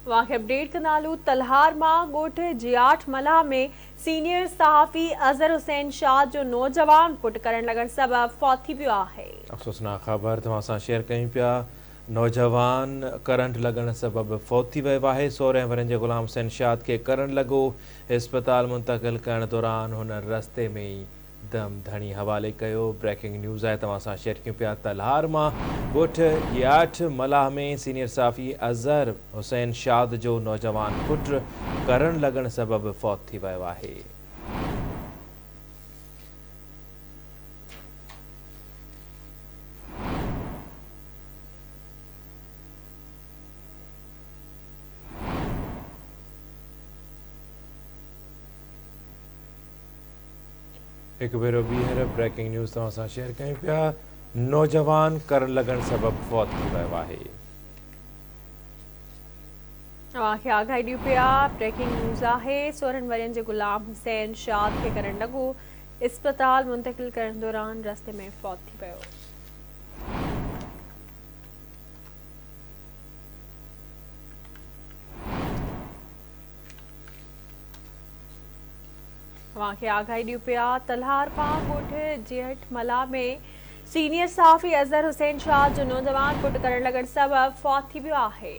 वाक़ई अपडेट कनालू तलहार मां गोठ जियाठ मला में सीनियर सहाफ़ी अज़हर हुसैन शाह जो नौजवान पुट करण लगन सबब फौत थी वियो आहे। अफ़सोसनाक ख़बर तव्हां सां शेयर कयूं पिया। नौजवान करंट लॻण सबबि फौत थी वियो आहे। 16 वरनि जे ग़ुलाम हुसैन शाह खे करंट लॻो। इस्पताल मुंतक़िल करण दौरान हुन रस्ते में ई दम धणी हवाले कयो। ब्रेकिंग न्यूज़ आहे, तव्हां सां शेयर कयूं पिया। तलहार मां ॻोठ जियाठ मलाह में सीनियर सहाफ़ी अज़हर हुसैन शाह जो नौजवान पुट करंट लॻण सबबि फौत थी वियो आहे। एक भेरो ॿीहर ब्रेकिंग न्यूज़ तव्हां सां शेयर कयूं पिया। नौजवान करंट लॻण सबबि फौत थी वियो आहे। तव्हांखे आगाही ॾियूं पिया। ब्रेकिंग न्यूज़ आहे, 16 वरनि जे ग़ुलाम हुसैन शाह खे करंट लॻो। इस्पताल मुंतक़िल करण दौरान रस्ते में फौत थी वियो। तव्हांखे आगाही ॾियूं पिया। तलहार मां ॻोठ जियाठ मला में सीनियर सहाफ़ी अज़हर हुसैन शाह जो नौजवान पुट करण लॻण सबबि फौत थी वियो आहे।